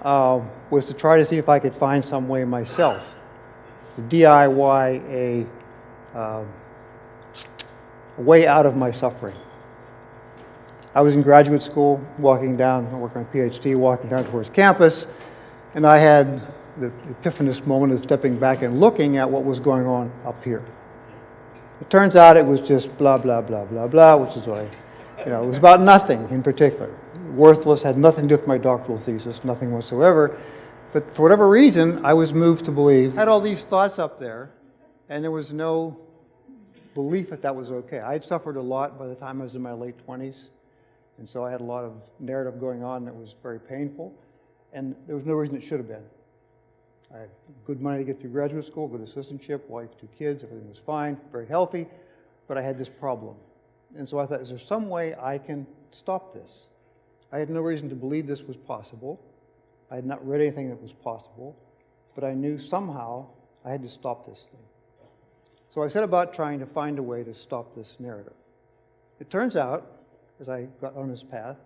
was to try to see if I could find some way myself to DIY a way out of my suffering. I was in graduate school, working on my PhD, walking down towards campus, and I had the epiphanous moment of stepping back and looking at what was going on up here. It turns out it was just blah, blah, blah, blah, blah, which is why, it was about nothing in particular. Worthless, had nothing to do with my doctoral thesis, nothing whatsoever. But for whatever reason, I was moved to believe. I had all these thoughts up there, and there was no belief that that was okay. I had suffered a lot by the time I was in my late 20s, and so I had a lot of narrative going on that was very painful, and there was no reason it should have been. I had good money to get through graduate school, good assistantship, wife, 2 kids, everything was fine, very healthy, but I had this problem. And so I thought, is there some way I can stop this? I had no reason to believe this was possible. I had not read anything that was possible, but I knew somehow I had to stop this thing. So I set about trying to find a way to stop this narrative. It turns out, as I got on this path,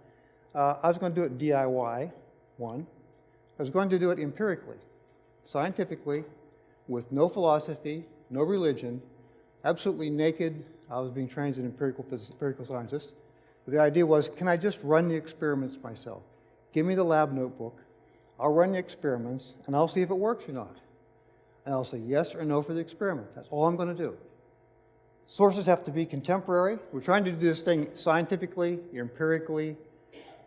I was going to do it DIY, one. I was going to do it empirically, scientifically, with no philosophy, no religion, absolutely naked. I was being trained as an empirical scientist. But the idea was, can I just run the experiments myself? Give me the lab notebook. I'll run the experiments, and I'll see if it works or not. And I'll say yes or no for the experiment. That's all I'm going to do. Sources have to be contemporary. We're trying to do this thing scientifically, empirically,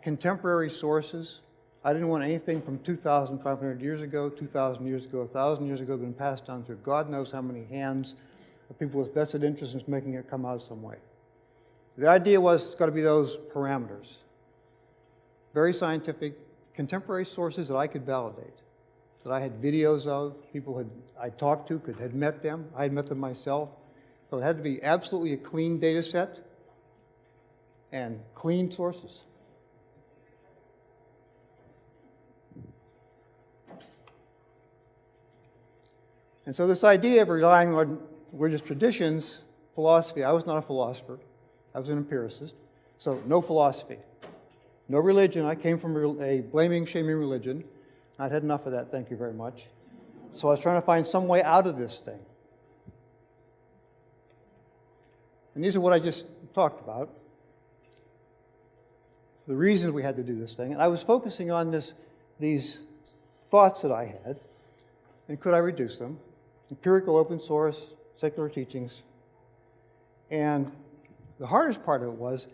contemporary sources. I didn't want anything from 2,500 years ago, 2,000 years ago, 1,000 years ago, been passed down through God knows how many hands of people with vested interest in making it come out some way. The idea was it's got to be those parameters. Very scientific, contemporary sources that I could validate, that I had videos of, people I talked to had met them, I had met them myself. So it had to be absolutely a clean data set and clean sources. And so this idea of relying on religious traditions, philosophy, I was not a philosopher, I was an empiricist, so no philosophy. No religion. I came from a blaming, shaming religion. I'd had enough of that, thank you very much. So I was trying to find some way out of this thing. And these are what I just talked about. The reasons we had to do this thing. And I was focusing on these thoughts that I had, and could I reduce them? Empirical, open source, secular teachings. And the hardest part of it was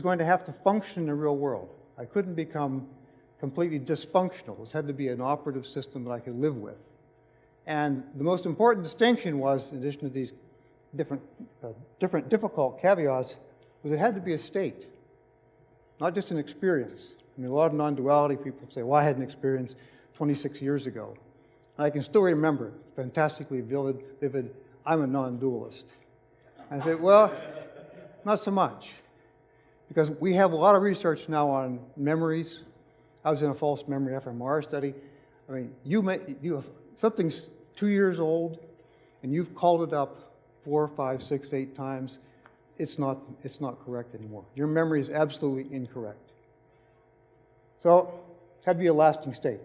going to have to function in the real world. I couldn't become completely dysfunctional. This had to be an operative system that I could live with. And the most important distinction was, in addition to these different difficult caveats, was it had to be a state, not just an experience. I mean, a lot of non-duality people say, well, I had an experience 26 years ago. And I can still remember it, fantastically vivid. I'm a non-dualist. I said, well, not so much. Because we have a lot of research now on memories. I was in a false memory fMRI study. I mean, something's 2 years old, and you've called it up 4, 5, 6, 8 times. It's not correct anymore. Your memory is absolutely incorrect. So it had to be a lasting state.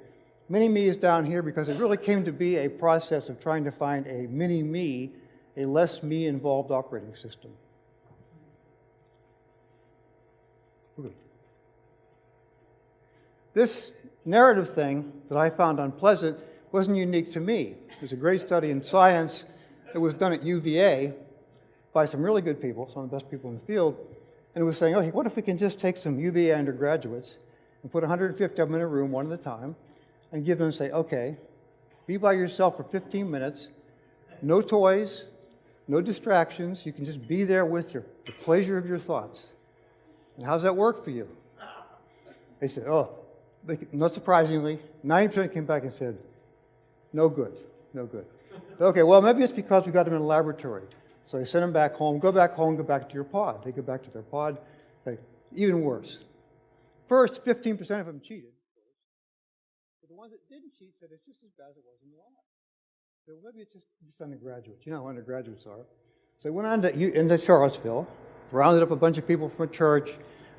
Mini-me is down here because it really came to be a process of trying to find a mini-me, a less me-involved operating system. This narrative thing that I found unpleasant wasn't unique to me. There's a great study in Science that was done at UVA by some really good people, some of the best people in the field, and it was saying, okay, what if we can just take some UVA undergraduates and put 150 of them in a room one at a time and give them and say, okay, be by yourself for 15 minutes, no toys, no distractions, you can just be there with the pleasure of your thoughts. And how's that work for you? They said, not surprisingly, 90% came back and said, no good, no good. Okay, well, maybe it's because we got them in a laboratory. So they sent them back home, go back to your pod. They go back to their pod. Even worse. First, 15% of them cheated. But the ones that didn't cheat said it's just as bad as it was in the lab. So maybe it's just undergraduates. You know how undergraduates are. So they went on into Charlottesville, rounded up a bunch of people from a church,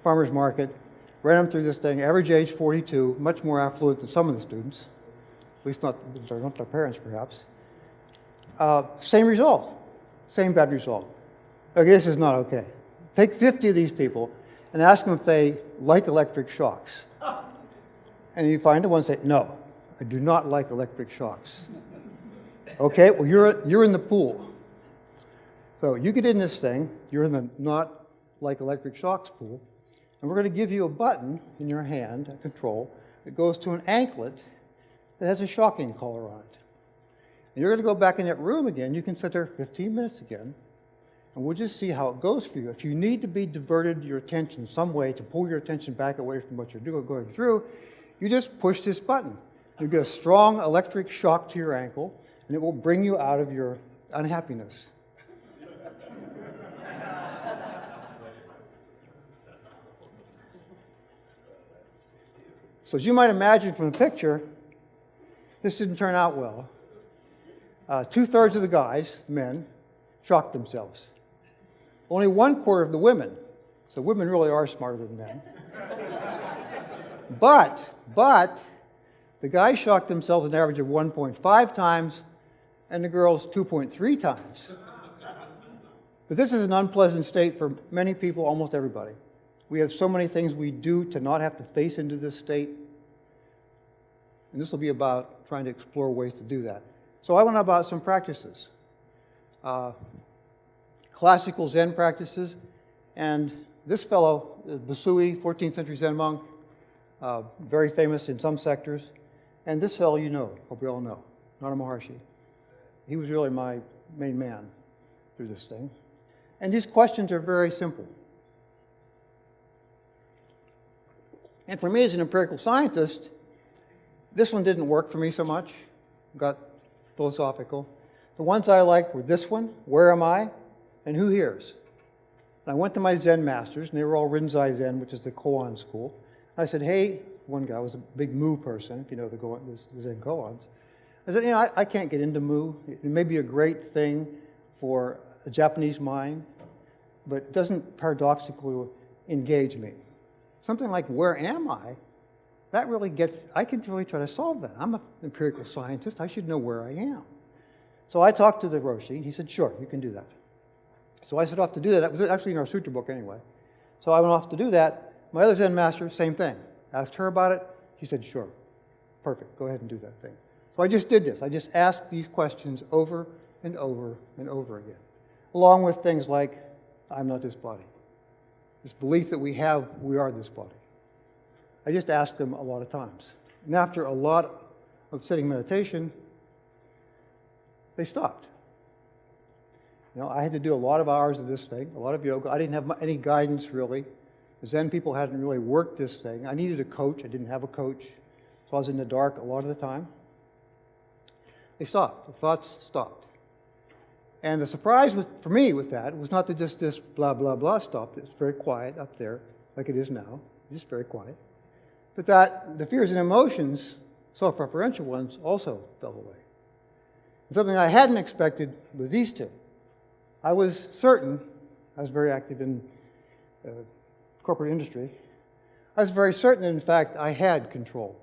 farmer's market, ran them through this thing, average age 42, much more affluent than some of the students, at least not their parents perhaps. Same result, same bad result. Okay, this is not okay. Take 50 of these people and ask them if they like electric shocks. And you find the ones say, no, I do not like electric shocks. Okay, well, you're in the pool. So you get in this thing, you're in the not like electric shocks pool, and we're going to give you a button in your hand, a control, that goes to an anklet that has a shocking collar on it. And you're going to go back in that room again. You can sit there 15 minutes again, and we'll just see how it goes for you. If you need to be diverted your attention some way to pull your attention back away from what you're going through, you just push this button. You get a strong electric shock to your ankle, and it will bring you out of your unhappiness. So as you might imagine from the picture, this didn't turn out well. 2/3 of the guys, men, shocked themselves. Only 1/4 of the women, so women really are smarter than men. But the guys shocked themselves an average of 1.5 times, and the girls 2.3 times. But this is an unpleasant state for many people, almost everybody. We have so many things we do to not have to face into this state. And this will be about trying to explore ways to do that. So I went about some practices. Classical Zen practices. And this fellow, Busui, 14th century Zen monk, very famous in some sectors. And this fellow you know, hope you all know, Nana Maharshi. He was really my main man through this thing. And these questions are very simple. And for me as an empirical scientist, this one didn't work for me so much. Got philosophical. The ones I liked were this one, where am I, and who hears? And I went to my Zen masters, and they were all Rinzai Zen, which is the koan school. I said, hey, one guy was a big Mu person, if you know the Zen koans. I said, I can't get into Mu. It may be a great thing for a Japanese mind, but it doesn't paradoxically engage me. Something like, where am I? That really I could really try to solve that. I'm an empirical scientist. I should know where I am. So I talked to the Roshi, and he said, sure, you can do that. So I set off to do that. That was actually in our sutra book anyway. So I went off to do that. My other Zen master, same thing. Asked her about it. She said, sure, perfect, go ahead and do that thing. So I just did this. I just asked these questions over and over and over again, along with things like, I'm not this body. This belief that we have, we are this body. I just asked them a lot of times. And after a lot of sitting meditation, they stopped. I had to do a lot of hours of this thing, a lot of yoga. I didn't have any guidance, really. The Zen people hadn't really worked this thing. I needed a coach. I didn't have a coach. So I was in the dark a lot of the time. They stopped. The thoughts stopped. And the surprise for me with that was not that just this blah, blah, blah stopped. It's very quiet up there, like it is now. Just very quiet. But that the fears and emotions, self-referential ones, also fell away. And something I hadn't expected with these two. I was certain, I was very active in corporate industry, I was very certain that, in fact, I had control.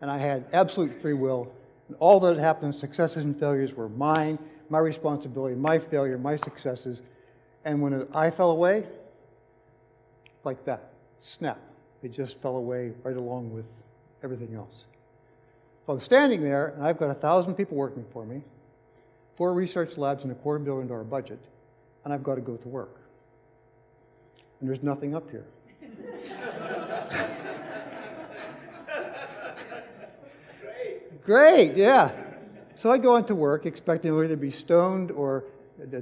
And I had absolute free will. And all that happened, successes and failures, were mine, my responsibility, my failure, my successes. And when I fell away, like that, snap. It just fell away right along with everything else. So I'm standing there, and I've got 1,000 people working for me, 4 research labs and a $250 million budget, and I've got to go to work. And there's nothing up here. Great, yeah. So I go into work expecting to either be stoned or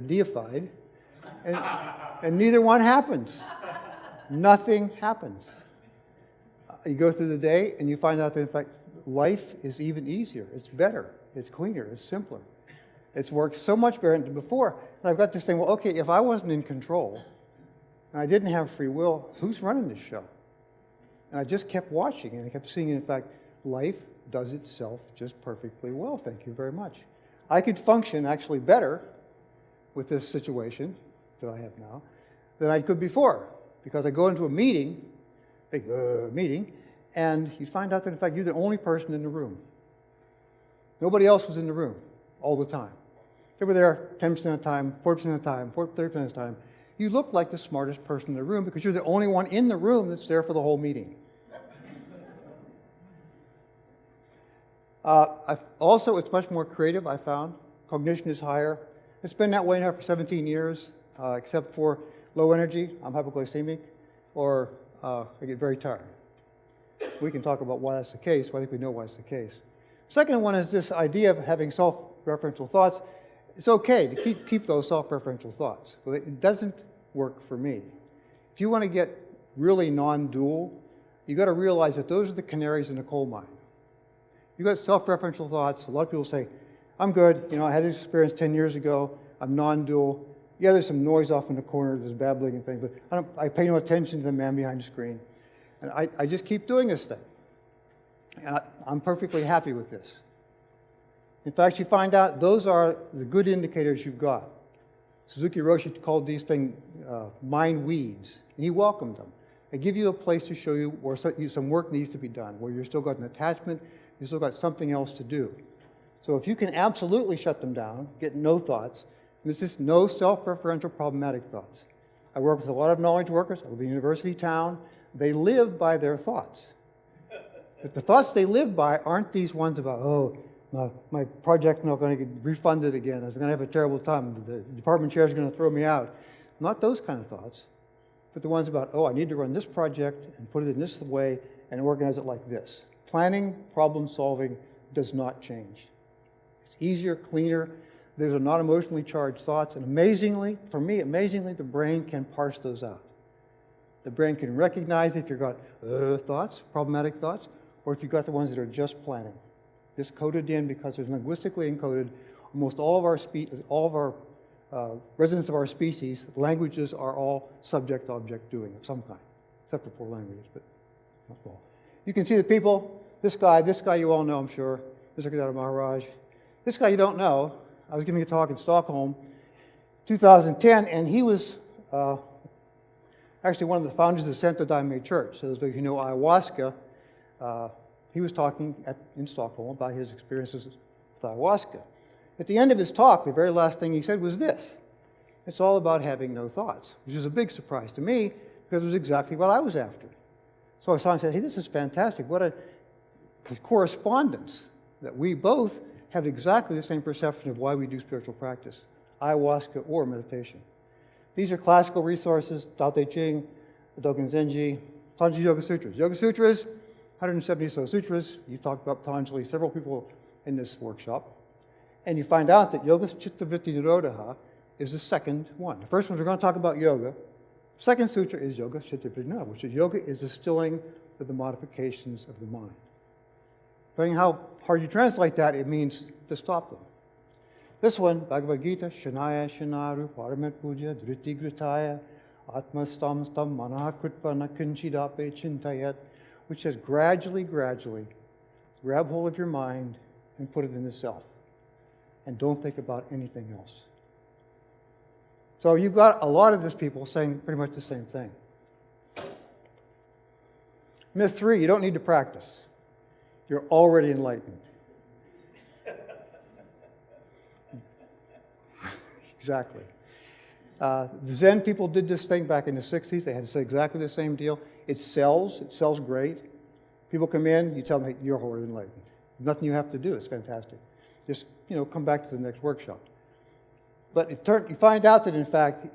deified, and neither one happens. Nothing happens. You go through the day, and you find out that, in fact, life is even easier. It's better. It's cleaner. It's simpler. It's worked so much better than before. And I've got this thing, well, okay, if I wasn't in control, and I didn't have free will, who's running this show? And I just kept watching, and I kept seeing, in fact, life does itself just perfectly well. Thank you very much. I could function actually better with this situation that I have now than I could before, because I go into a meeting, big meeting, and you find out that, in fact, you're the only person in the room. Nobody else was in the room all the time. They were there 10% of the time, 40% of the time, 30% of the time. You look like the smartest person in the room because you're the only one in the room that's there for the whole meeting. Also, it's much more creative, I found. Cognition is higher. It's been that way now for 17 years, except for low energy, I'm hypoglycemic, or I get very tired. We can talk about why that's the case, but I think we know why it's the case. Second one is this idea of having self-referential thoughts. It's okay to keep those self-referential thoughts, but it doesn't work for me. If you want to get really non-dual, you've got to realize that those are the canaries in the coal mine. You've got self-referential thoughts. A lot of people say, I'm good, I had this experience 10 years ago, I'm non-dual. Yeah, there's some noise off in the corner, there's babbling and things, but I pay no attention to the man behind the screen. And I just keep doing this thing. And I'm perfectly happy with this. In fact, you find out those are the good indicators you've got. Suzuki Roshi called these things mind weeds, and he welcomed them. They give you a place to show you where some work needs to be done, where you've still got an attachment, you've still got something else to do. So if you can absolutely shut them down, get no thoughts, and it's just no self-referential problematic thoughts. I work with a lot of knowledge workers. I live in a university town. They live by their thoughts. But the thoughts they live by aren't these ones about, oh, my project's not going to get refunded again. I'm going to have a terrible time. The department chair is going to throw me out. Not those kind of thoughts, but the ones about, oh, I need to run this project and put it in this way and organize it like this. Planning, problem solving does not change. It's easier, cleaner. Those are not emotionally charged thoughts. And amazingly, for me, the brain can parse those out. The brain can recognize if you've got thoughts, problematic thoughts, or if you've got the ones that are just planning. Just coded in because they're linguistically encoded. Almost all of our residents of our species, languages are all subject-object doing of some kind, except for 4 languages, but not all. You can see the people, this guy you all know, I'm sure, Mr. Kedara Maharaj. This guy you don't know. I was giving a talk in Stockholm, 2010, and he was actually one of the founders of the Santo Daime Church. So those of you who know ayahuasca, he was talking in Stockholm about his experiences with ayahuasca. At the end of his talk, the very last thing he said was this: it's all about having no thoughts, which is a big surprise to me because it was exactly what I was after. So I saw him and said, hey, this is fantastic. What a correspondence that we both have exactly the same perception of why we do spiritual practice, ayahuasca or meditation. These are classical resources, Tao Te Ching, the Dogen Zenji, Patanjali Yoga Sutras. Yoga Sutras, 170 or so sutras. You talked about Patanjali, several people in this workshop. And you find out that Yoga Chitta Vritti Nirodha is the second one. The first one, we're going to talk about yoga. The second sutra is Yoga Chitta Vritti Nirodha, which is yoga is the stilling of the modifications of the mind. Depending how hard you translate that, it means to stop them. This one, Bhagavad Gita, Shanaya Shanaru, Paramet Puja, Dhritti Gritaya, Atma Stam Stam Manaha Kritva Nakinchidape Chintayat, which says gradually, grab hold of your mind and put it in the self. And don't think about anything else. So you've got a lot of these people saying pretty much the same thing. Myth 3, you don't need to practice. You're already enlightened. Exactly. The Zen people did this thing back in the 60s. They had to say exactly the same deal. It sells great. People come in, you tell them, hey, you're already enlightened. Nothing you have to do. It's fantastic. Just, come back to the next workshop. But you find out that, in fact,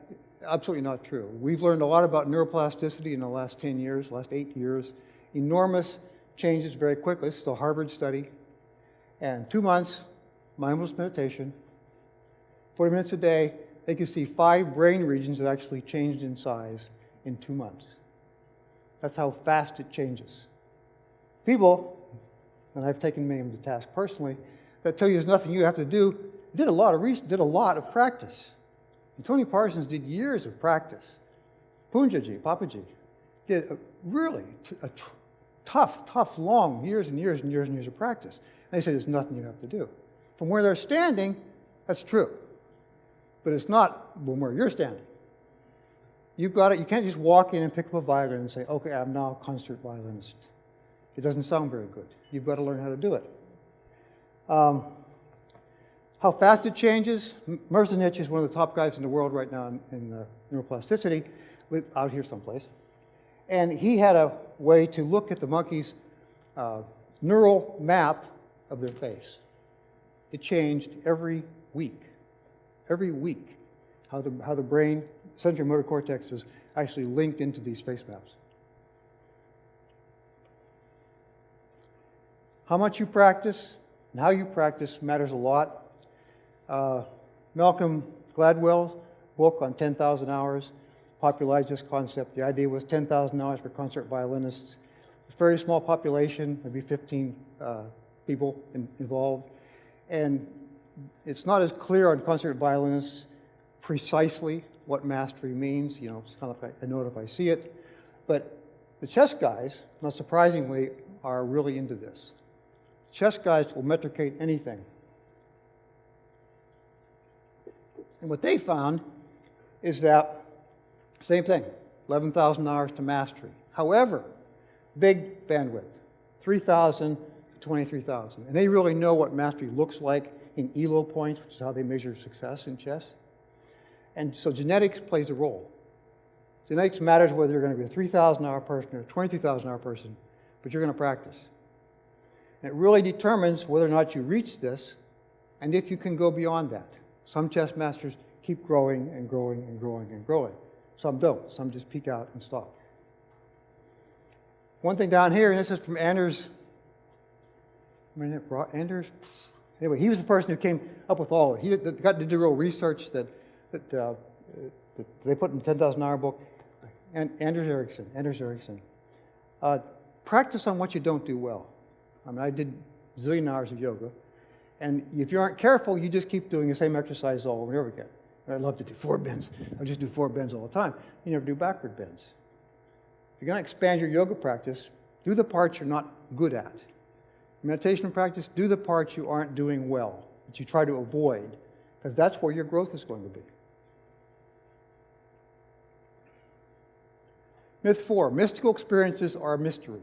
absolutely not true. We've learned a lot about neuroplasticity in the last 10 years, last 8 years. Enormous changes very quickly. This is a Harvard study. And 2 months, mindfulness meditation, 40 minutes a day, they could see 5 brain regions that actually changed in size in 2 months. That's how fast it changes. People, and I've taken many of them to task personally, that tell you there's nothing you have to do, did a lot of practice. And Tony Parsons did years of practice. Punjaji, Papaji, did a tough, long years and years of practice. And they say there's nothing you have to do. From where they're standing, that's true. But it's not from where you're standing. you've got it. You can't just walk in and pick up a violin and say, okay, I'm now a concert violinist. It doesn't sound very good. You've got to learn how to do it. How fast it changes? Merzenich is one of the top guys in the world right now in neuroplasticity, out here someplace. And he had a way to look at the monkey's neural map of their face. It changed every week. Every week, how the brain, sensory motor cortex is actually linked into these face maps. How much you practice and how you practice matters a lot. Malcolm Gladwell's book on 10,000 hours popularized this concept. The idea was 10,000 hours for concert violinists. It's a very small population, maybe 15 people involved. And it's not as clear on concert violinists precisely what mastery means. You know, it's kind of like I know it if I see it. But the chess guys, not surprisingly, are really into this. Chess guys will metricate anything. And what they found is that, same thing, 11,000 hours to mastery. However, big bandwidth, 3,000 to 23,000. And they really know what mastery looks like in ELO points, which is how they measure success in chess. And so genetics plays a role. Genetics matters whether you're going to be a 3,000-hour person or a 23,000-hour person, but you're going to practice. And it really determines whether or not you reach this and if you can go beyond that. Some chess masters keep growing and growing and growing and growing. Some don't. Some just peak out and stop. One thing down here, and this is from Anders. Anyway, he was the person who came up with all of it. He got to do real research that they put in the 10,000-hour book. And Anders Ericsson. Practice on what you don't do well. I mean, I did a zillion hours of yoga. And if you aren't careful, you just keep doing the same exercise all over and over again. I'd love to do 4 bends. I just do 4 bends all the time. You never do backward bends. If you're going to expand your yoga practice, do the parts you're not good at. Meditation practice, do the parts you aren't doing well, that you try to avoid, because that's where your growth is going to be. Myth 4, mystical experiences are a mystery.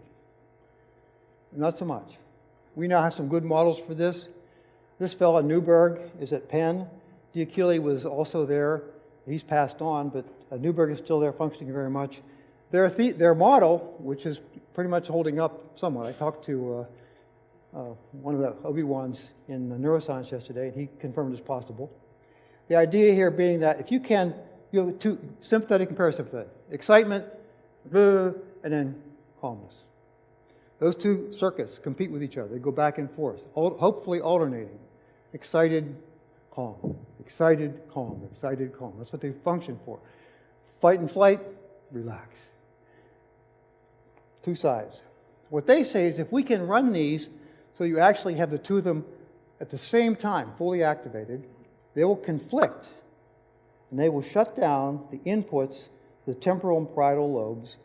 Not so much. We now have some good models for this. This fellow, Newberg, is at Penn. D'Achille was also there. He's passed on, but Newberg is still there, functioning very much. Their model, which is pretty much holding up somewhat. I talked to one of the Obi-Wans in neuroscience yesterday, and he confirmed it's possible. The idea here being that if you can, you have 2, sympathetic and parasympathetic. Excitement, and then calmness. Those 2 circuits compete with each other. They go back and forth, hopefully alternating. Excited, calm. Excited, calm. Excited, calm. That's what they function for. Fight and flight, relax. 2 sides. What they say is if we can run these so you actually have the 2 of them at the same time, fully activated, they will conflict. And they will shut down the inputs, the temporal and parietal lobes,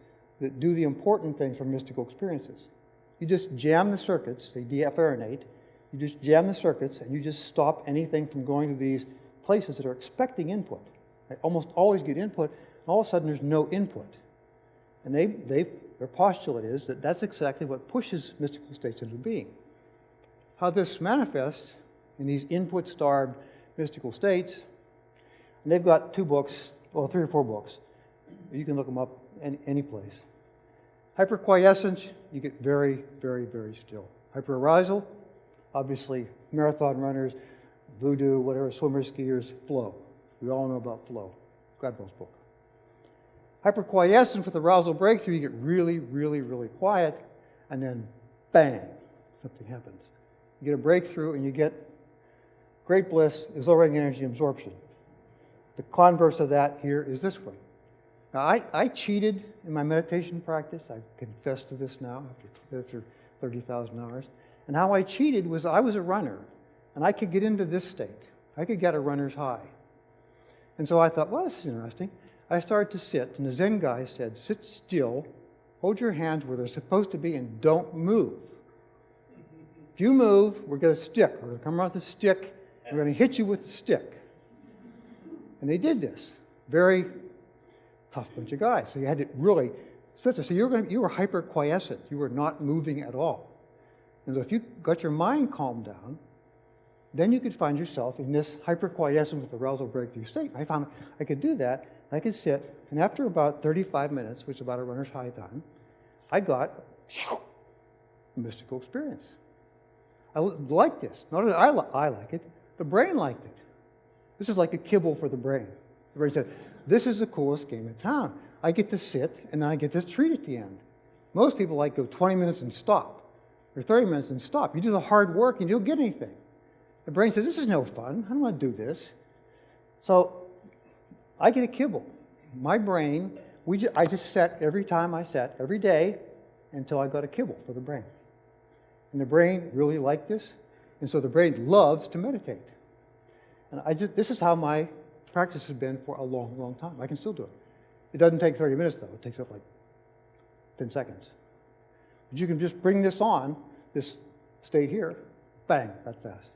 that do the important things for mystical experiences. You just jam the circuits, they deafferenate, you just jam the circuits and you just stop anything from going to these places that are expecting input. They almost always get input, and all of a sudden there's no input. And their postulate is that that's exactly what pushes mystical states into being. How this manifests in these input-starved mystical states, and they've got 2 books, well, 3 or 4 books. You can look them up any place. Hyperquiescence, you get very, very, very still. Hyperarousal, obviously marathon runners, voodoo, whatever, swimmers, skiers, flow. We all know about flow, Gladwell's book. Hyperquiescence with arousal breakthrough, you get really, really, really quiet, and then bang, something happens. You get a breakthrough and you get great bliss, exhilarating energy absorption. The converse of that here is this one. Now, I cheated in my meditation practice. I confess to this now after 30,000 hours. And how I cheated was I was a runner, and I could get into this state. I could get a runner's high. And so I thought, well, this is interesting. I started to sit, and the Zen guy said, sit still, hold your hands where they're supposed to be, and don't move. If you move, we're going to stick. We're going to come around with a stick, and we're going to hit you with the stick. And they did this very tough bunch of guys. So you had to really sit there. So you were hyper-quiescent. You were not moving at all. And so if you got your mind calmed down, then you could find yourself in this hyper-quiescent with arousal breakthrough state. I found I could do that. I could sit, and after about 35 minutes, which is about a runner's high time, I got a mystical experience. I like this. Not that I like it. The brain liked it. This is like a kibble for the brain. The brain said, this is the coolest game in town. I get to sit, and then I get to treat at the end. Most people like go 20 minutes and stop, or 30 minutes and stop. You do the hard work, and you don't get anything. The brain says, this is no fun. I don't want to do this. So I get a kibble. My brain, I just sat every time I sat, every day, until I got a kibble for the brain. And the brain really liked this, and so the brain loves to meditate. And this is how my practice has been for a long, long time. I can still do it. It doesn't take 30 minutes, though. It takes up like 10 seconds. But you can just bring this on, this state here, bang, that fast.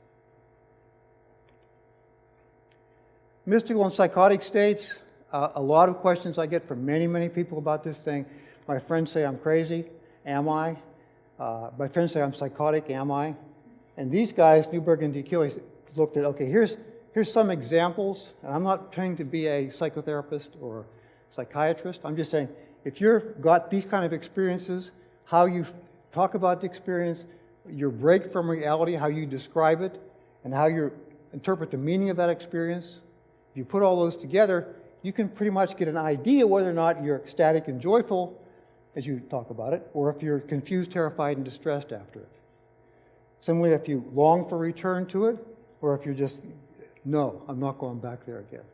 Mystical and psychotic states, a lot of questions I get from many, many people about this thing. My friends say I'm crazy. Am I? My friends say I'm psychotic. Am I? And these guys, Newberg and DeKilly, looked at, okay, here's some examples. And I'm not trying to be a psychotherapist or a psychiatrist. I'm just saying, if you've got these kind of experiences, how you talk about the experience, your break from reality, how you describe it, and how you interpret the meaning of that experience, if you put all those together, you can pretty much get an idea whether or not you're ecstatic and joyful as you talk about it, or if you're confused, terrified, and distressed after it. Similarly, if you long for return to it, or if you're just, no, I'm not going back there again.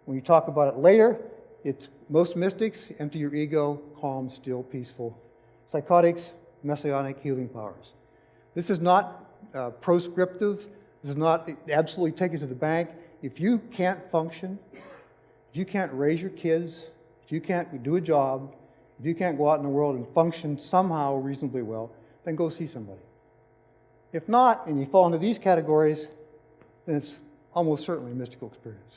When you talk about it later, it's most mystics, empty your ego, calm, still, peaceful. Psychotics, messianic healing powers. This is not proscriptive. This is not absolutely take it to the bank. If you can't function, if you can't raise your kids, if you can't do a job, if you can't go out in the world and function somehow reasonably well, then go see somebody. If not, and you fall into these categories, then it's almost certainly a mystical experience.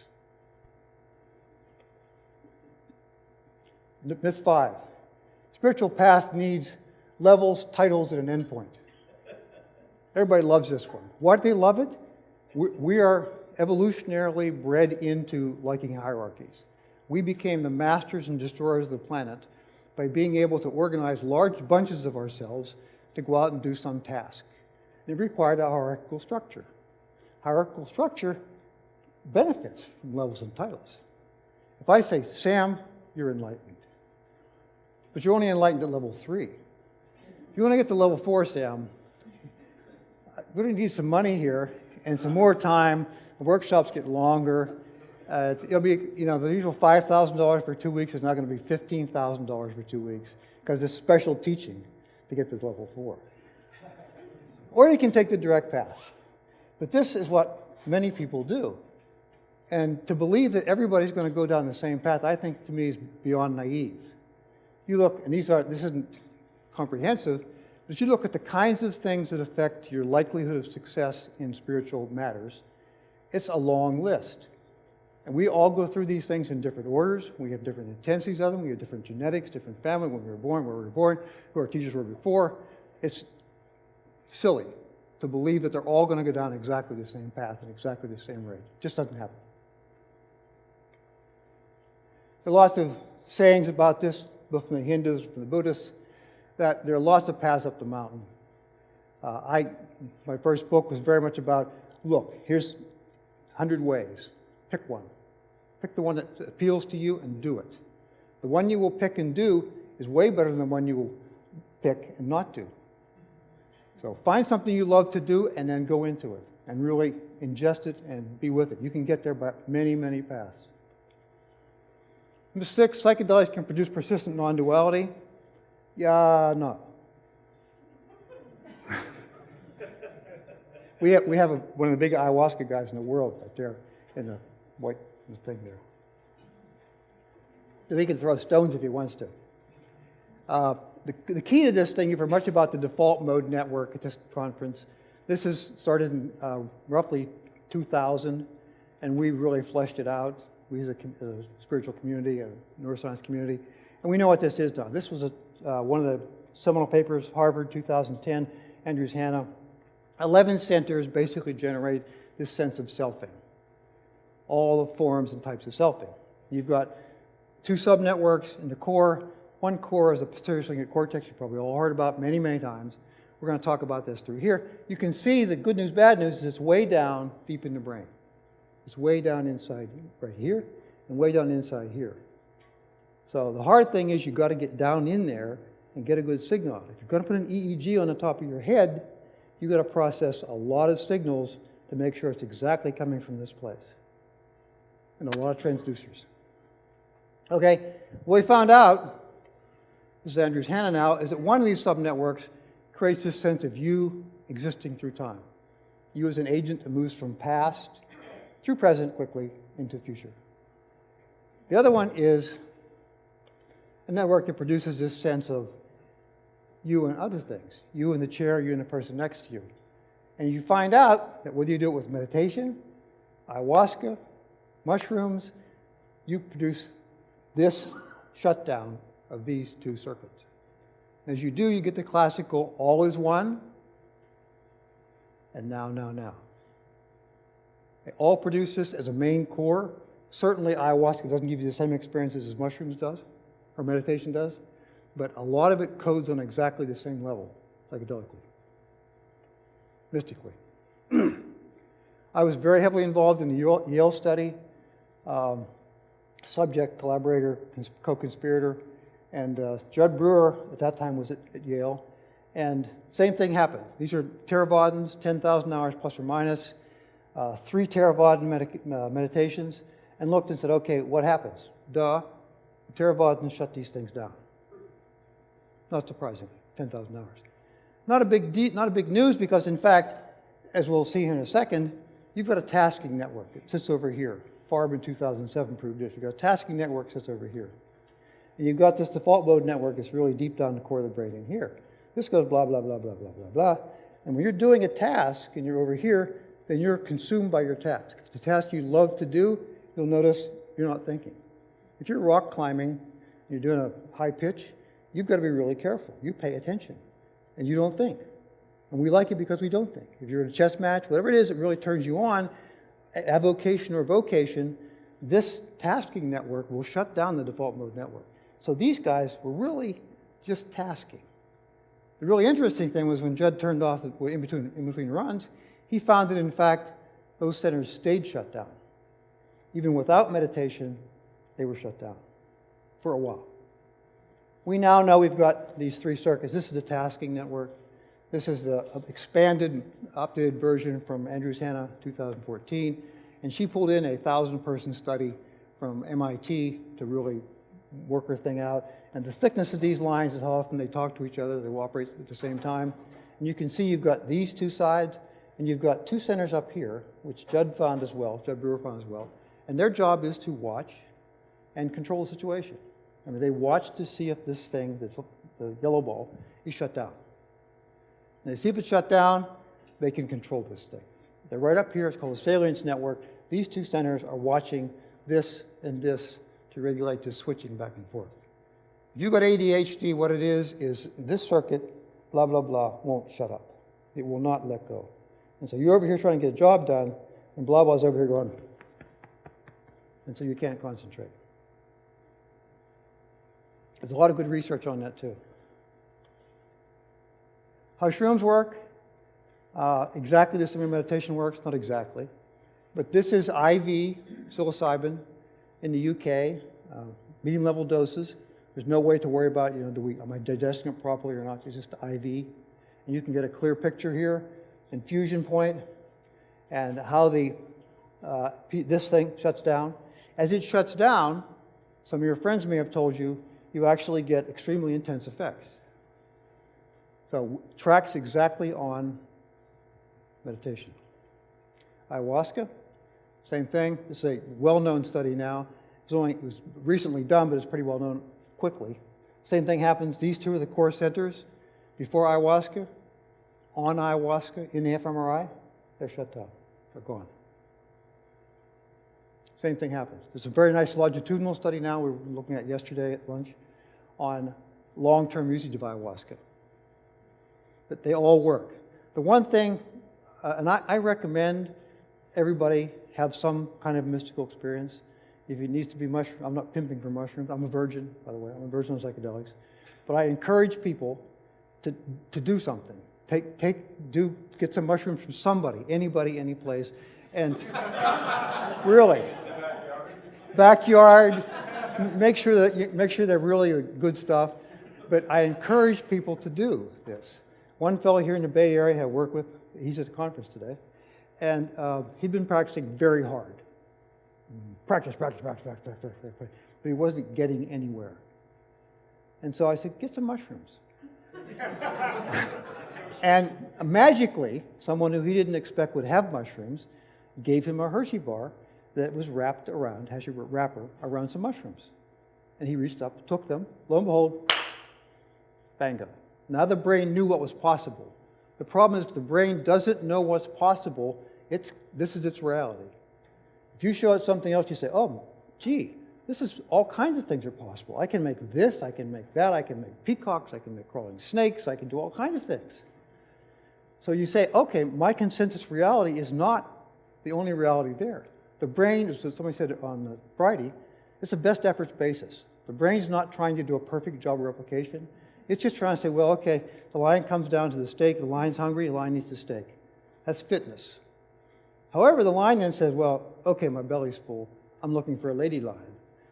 Myth 5. Spiritual path needs levels, titles, and an endpoint. Everybody loves this one. Why do they love it? We are evolutionarily bred into liking hierarchies. We became the masters and destroyers of the planet by being able to organize large bunches of ourselves to go out and do some task. It required a hierarchical structure. Hierarchical structure benefits from levels and titles. If I say, Sam, you're enlightened, but you're only enlightened at level 3. If you want to get to level 4, Sam, we're going to need some money here and some more time. The workshops get longer. It'll be, the usual $5,000 for 2 weeks is not going to be $15,000 for 2 weeks because it's special teaching to get to level 4. Or you can take the direct path. But this is what many people do. And to believe that everybody's going to go down the same path, I think to me is beyond naive. You look, and this isn't comprehensive, but you look at the kinds of things that affect your likelihood of success in spiritual matters, it's a long list. And we all go through these things in different orders. We have different intensities of them. We have different genetics, different family, when we were born, where we were born, who our teachers were before. It's silly to believe that they're all going to go down exactly the same path at exactly the same rate. It just doesn't happen. There are lots of sayings about this, both from the Hindus, from the Buddhists, that there are lots of paths up the mountain. My first book was very much about, look, here's 100 ways. Pick one. Pick the one that appeals to you and do it. The one you will pick and do is way better than the one you will pick and not do. So find something you love to do and then go into it and really ingest it and be with it. You can get there by many, many paths. Number 6, psychedelics can produce persistent non-duality. Yeah, no. we have one of the big ayahuasca guys in the world right there in the white thing there. So he can throw stones if he wants to. The key to this thing, you've heard much about the default mode network at this conference. This is started in roughly 2000, and we really fleshed it out. We as a spiritual community, a neuroscience community. And we know what this is now. This was one of the seminal papers, Harvard, 2010, Andrews Hanna. 11 centers basically generate this sense of selfing. All the forms and types of selfing. You've got 2 subnetworks in the core. One core is a posterior cortex you've probably all heard about many, many times. We're going to talk about this through here. You can see the good news, bad news is it's way down deep in the brain. It's way down inside right here and way down inside here. So the hard thing is you've got to get down in there and get a good signal out. If you're going to put an EEG on the top of your head, you've got to process a lot of signals to make sure it's exactly coming from this place. And a lot of transducers. Okay, what we found out, this is Andrews Hanna now, is that one of these subnetworks creates this sense of you existing through time. You as an agent that moves from past through present quickly into future. The other one is a network that produces this sense of you and other things. You in the chair, you and the person next to you. And you find out that whether you do it with meditation, ayahuasca, mushrooms, you produce this shutdown of these 2 circuits. As you do, you get the classical all is one, and now, now, now. They all produce this as a main core. Certainly ayahuasca doesn't give you the same experiences as mushrooms does, or meditation does, but a lot of it codes on exactly the same level, psychedelically, mystically. I was very heavily involved in the Yale study, subject, collaborator, co-conspirator, and Judd Brewer at that time was at Yale, and same thing happened. These are Theravadins, 10,000 hours plus or minus, 3 Theravadin meditations, and looked and said, okay, what happens? Duh, Theravadins shut these things down. Not surprisingly, 10,000 hours. Not a big news because, in fact, as we'll see here in a second, you've got a tasking network. It sits over here. Farb in 2007 proved this. You've got a tasking network that sits over here. And you've got this default mode network that's really deep down the core of the brain in here. This goes blah, blah, blah, blah, blah, blah, blah. And when you're doing a task and you're over here, then you're consumed by your task. If it's a task you love to do, you'll notice you're not thinking. If you're rock climbing and you're doing a high pitch, you've got to be really careful. You pay attention and you don't think. And we like it because we don't think. If you're in a chess match, whatever it is that really turns you on, avocation or vocation, this tasking network will shut down the default mode network. So these guys were really just tasking. The really interesting thing was when Judd turned off in between runs, he found that in fact those centers stayed shut down. Even without meditation, they were shut down for a while. We now know we've got these 3 circuits. This is the tasking network. This is the expanded, updated version from Andrews Hanna, 2014. And she pulled in a 1,000-person study from MIT to really work her thing out. And the thickness of these lines is how often they talk to each other. They will operate at the same time. And you can see you've got these 2 sides, and you've got 2 centers up here, which Judd found as well, Judd Brewer found as well. And their job is to watch and control the situation. I mean, they watch to see if this thing, the yellow ball, is shut down. And they see if it's shut down, they can control this thing. They're right up here. It's called a salience network. These 2 centers are watching this and this to regulate this switching back and forth. If you've got ADHD, what it is this circuit, blah, blah, blah, won't shut up. It will not let go. And so you're over here trying to get a job done, and blah, blah's over here going, and so you can't concentrate. There's a lot of good research on that too. How shrooms work, exactly the same way meditation works, not exactly. But this is IV psilocybin in the UK, medium level doses. There's no way to worry about, am I digesting it properly or not? It's just IV. And you can get a clear picture here, infusion point, and how this thing shuts down. As it shuts down, some of your friends may have told you, you actually get extremely intense effects. So tracks exactly on meditation. Ayahuasca, same thing. This is a well-known study now. It was recently done, but it's pretty well known quickly. Same thing happens. These 2 are the core centers. Before ayahuasca, on ayahuasca, in the fMRI, they're shut down. They're gone. Same thing happens. There's a very nice longitudinal study now we were looking at yesterday at lunch on long-term usage of ayahuasca. But they all work. The one thing, and I recommend everybody have some kind of mystical experience. If it needs to be mushroom, I'm not pimping for mushrooms. I'm a virgin, by the way. I'm a virgin on psychedelics. But I encourage people to do something. Get some mushrooms from somebody, anybody, any place, and really, backyard. Make sure they're really good stuff. But I encourage people to do this. One fellow here in the Bay Area I work with, he's at a conference today, and he'd been practicing very hard. Practice, but he wasn't getting anywhere. And so I said, get some mushrooms. And magically, someone who he didn't expect would have mushrooms gave him a Hershey bar that was wrapped around, has your wrapper around some mushrooms. And he reached up, took them, lo and behold, bango. Now the brain knew what was possible. The problem is if the brain doesn't know what's possible, this is its reality. If you show it something else, you say, oh, gee, this is all kinds of things are possible. I can make this, I can make that, I can make peacocks, I can make crawling snakes, I can do all kinds of things. So you say, okay, my consensus reality is not the only reality there. The brain, as somebody said on Friday, it's a best efforts basis. The brain's not trying to do a perfect job of replication. It's just trying to say, well, okay, the lion comes down to the steak, the lion's hungry, the lion eats the steak. That's fitness. However, the lion then says, well, okay, my belly's full, I'm looking for a lady lion.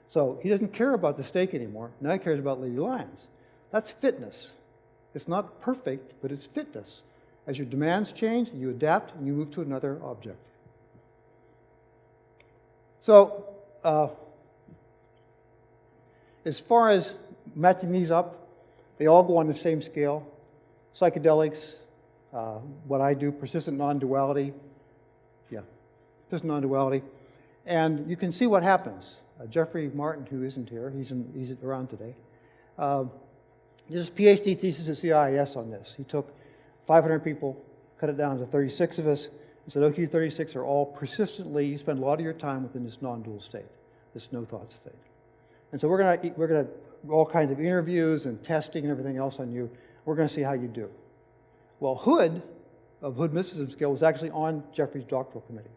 So he doesn't care about the steak anymore, now he cares about lady lions. That's fitness. It's not perfect, but it's fitness. As your demands change, you adapt and you move to another object. So, as far as matching these up, they all go on the same scale. Psychedelics, what I do, persistent non-duality. Yeah, persistent non-duality. And you can see what happens. Jeffrey Martin, who isn't here, he's around today, did his PhD thesis at CIIS on this. He took 500 people, cut it down to 36 of us, and said, okay, 36 are all persistently, you spend a lot of your time within this non-dual state, this no-thought state. And so we're gonna all kinds of interviews and testing and everything else on you. We're gonna see how you do. Well, Hood, of Hood Mysticism Scale, was actually on Jeffrey's doctoral committee.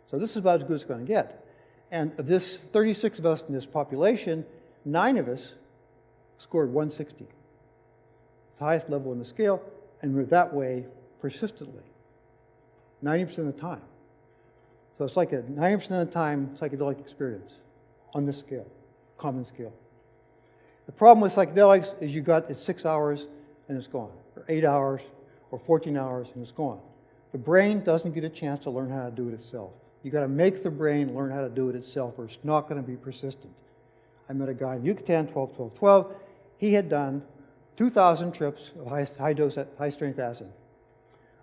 So this is about as good as it's gonna get. And of this 36 of us in this population, 9 of us scored 160. It's the highest level in the scale, and we're that way persistently, 90% of the time. So it's like a 90% of the time psychedelic experience on this scale, common scale. The problem with psychedelics is it's 6 hours and it's gone, or 8 hours, or 14 hours and it's gone. The brain doesn't get a chance to learn how to do it itself. You got to make the brain learn how to do it itself, or it's not going to be persistent. I met a guy in Yucatan, 12. He had done 2,000 trips of high-dose, high-strength acid.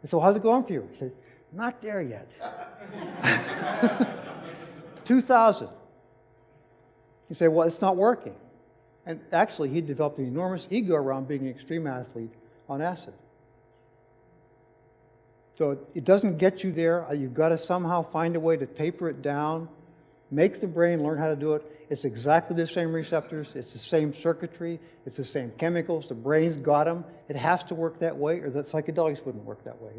I said, well, how's it going for you? He said, not there yet. 2,000. You say, well, it's not working. And actually, he developed an enormous ego around being an extreme athlete on acid. So it doesn't get you there. You've got to somehow find a way to taper it down, make the brain learn how to do it. It's exactly the same receptors. It's the same circuitry. It's the same chemicals. The brain's got them. It has to work that way, or the psychedelics wouldn't work that way.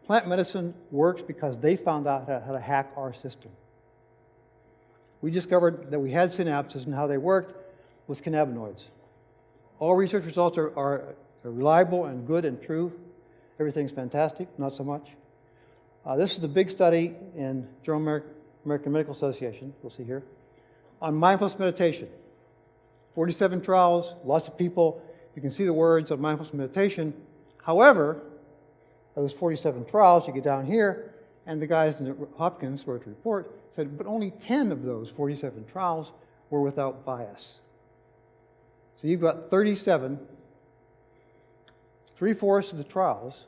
Plant medicine works because they found out how to hack our system. We discovered that we had synapses and how they worked with cannabinoids. All research results are reliable and good and true. Everything's fantastic, not so much. This is the big study in Journal American Medical Association, we'll see here, on mindfulness meditation. 47 trials, lots of people. You can see the words of mindfulness meditation. However, of those 47 trials, you get down here, and the guys in Hopkins wrote a report, said, but only 10 of those 47 trials were without bias. So you've got 37, 3/4 of the trials,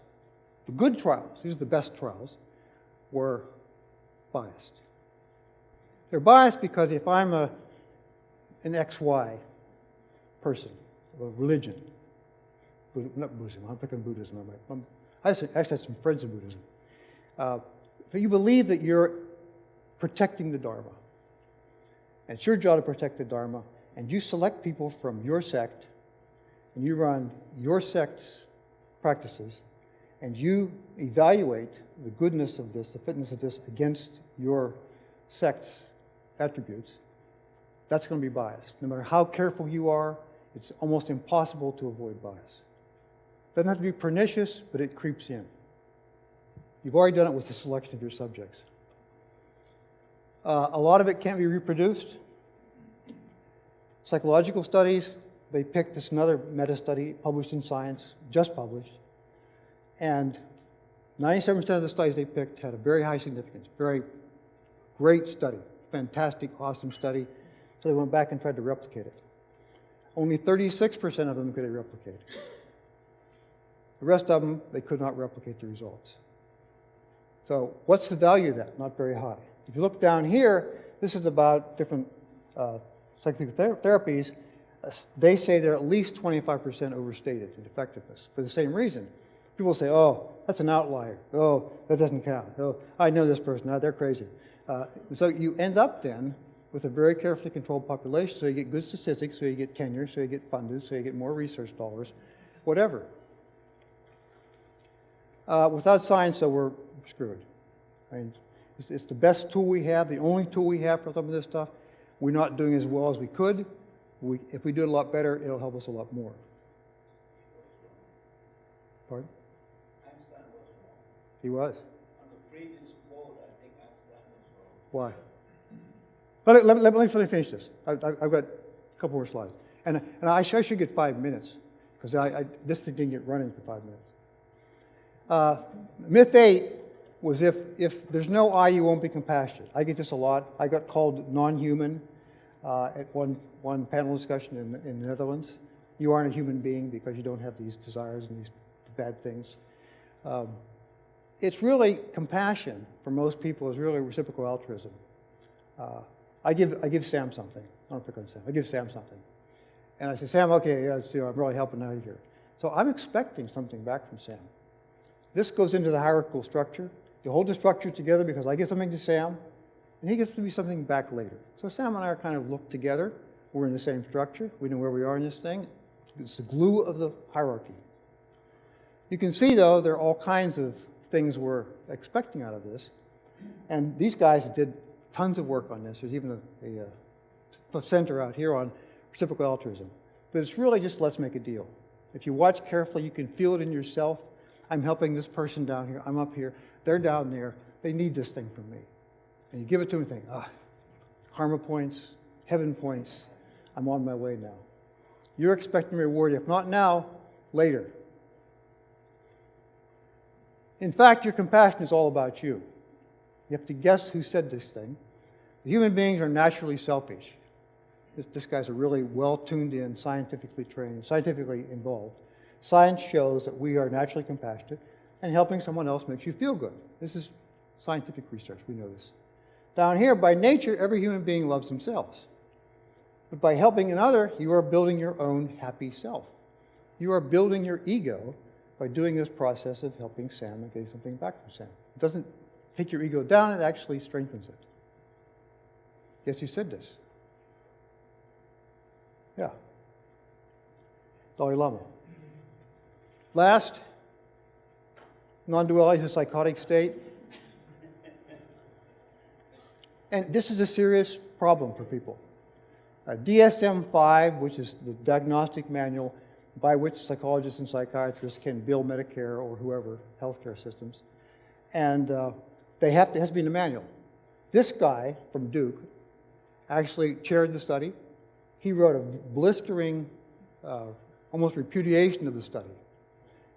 the good trials, these are the best trials, were biased. They're biased because if I'm an XY person, of a religion, not Buddhism, I'm picking Buddhism, I actually had some friends in Buddhism. If you believe that you're protecting the Dharma. And it's your job to protect the Dharma, and you select people from your sect, and you run your sect's practices, and you evaluate the goodness of this, the fitness of this against your sect's attributes. That's going to be biased. No matter how careful you are, it's almost impossible to avoid bias. It doesn't have to be pernicious, but it creeps in. You've already done it with the selection of your subjects. A lot of it can't be reproduced. Psychological studies, they picked this another meta-study published in Science, just published, and 97% of the studies they picked had a very high significance, very great study, fantastic, awesome study, so they went back and tried to replicate it. Only 36% of them could they replicate. The rest of them, they could not replicate the results. So what's the value of that? Not very high. If you look down here, this is about different psychotherapies. They say they're at least 25% overstated in effectiveness for the same reason. People say, oh, that's an outlier. Oh, that doesn't count. Oh, I know this person. No, they're crazy. So you end up then with a very carefully controlled population, so you get good statistics, so you get tenure, so you get funded, so you get more research dollars, whatever. Without science, though, we're screwed. I mean, it's the best tool we have, the only tool we have for some of this stuff. We're not doing as well as we could. If we do it a lot better, it'll help us a lot more. Pardon? Einstein was wrong. He was. On the previous quote, I think Einstein was wrong. Why? Let me finish this. I've got a couple more slides. And I should get 5 minutes, because this thing didn't get running for 5 minutes. Myth 8 was if there's no I, you won't be compassionate. I get this a lot. I got called non-human at one panel discussion in the Netherlands. You aren't a human being because you don't have these desires and these bad things. It's really compassion for most people is really reciprocal altruism. I give Sam something. I don't pick on Sam. I give Sam something. And I say, Sam, okay, yeah, I'm really helping out here. So I'm expecting something back from Sam. This goes into the hierarchical structure. You hold the structure together because I give something to Sam, and he gets to be something back later. So Sam and I are kind of looked together. We're in the same structure. We know where we are in this thing. It's the glue of the hierarchy. You can see, though, there are all kinds of things we're expecting out of this. And these guys did tons of work on this. There's even a center out here on reciprocal altruism. But it's really just let's make a deal. If you watch carefully, you can feel it in yourself. I'm helping this person down here. I'm up here. They're down there. They need this thing from me. And you give it to them and think, karma points, heaven points. I'm on my way now. You're expecting reward, if not now, later. In fact, your compassion is all about you. You have to guess who said this thing. Human beings are naturally selfish. This guy's a really well-tuned in, scientifically trained, scientifically involved. Science shows that we are naturally compassionate, and helping someone else makes you feel good. This is scientific research. We know this. Down here, by nature, every human being loves themselves. But by helping another, you are building your own happy self. You are building your ego by doing this process of helping Sam and getting something back from Sam. It doesn't take your ego down, it actually strengthens it. Yes, you said this. Yeah. Dalai Lama. Last, non-duality is a psychotic state. And this is a serious problem for people. DSM-5, which is the diagnostic manual by which psychologists and psychiatrists can bill Medicare or whoever, healthcare systems, and it has to be in the manual. This guy from Duke actually chaired the study. He wrote a blistering, almost repudiation of the study,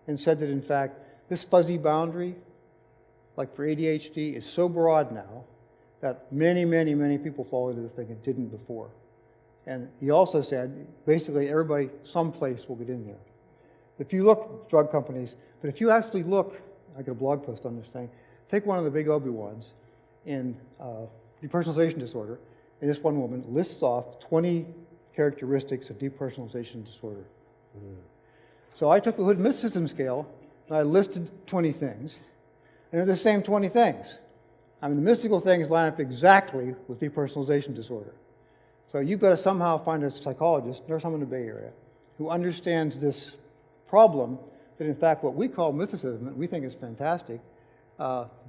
and said that in fact this fuzzy boundary, like for ADHD, is so broad now that many, many, many people fall into this thing and didn't before. And he also said, basically everybody someplace will get in there. If you look, drug companies, but if you actually look, I got a blog post on this thing, take one of the big ones in depersonalization disorder, and this one woman lists off 20 characteristics of depersonalization disorder. So I took the Hood Myth System scale, and I listed 20 things, and they're the same 20 things. I mean, the mystical things line up exactly with depersonalization disorder. So you've got to somehow find a psychologist, or someone in the Bay Area, who understands this problem that, in fact, what we call mysticism, and we think is fantastic,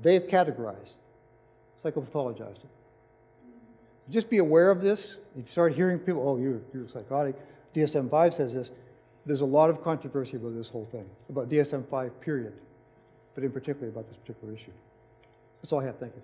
they've categorized, psychopathologized it. Just be aware of this. If you start hearing people, oh, you're psychotic, DSM-5 says this, there's a lot of controversy about this whole thing, about DSM-5, period, but in particular about this particular issue. That's all I have. Thank you.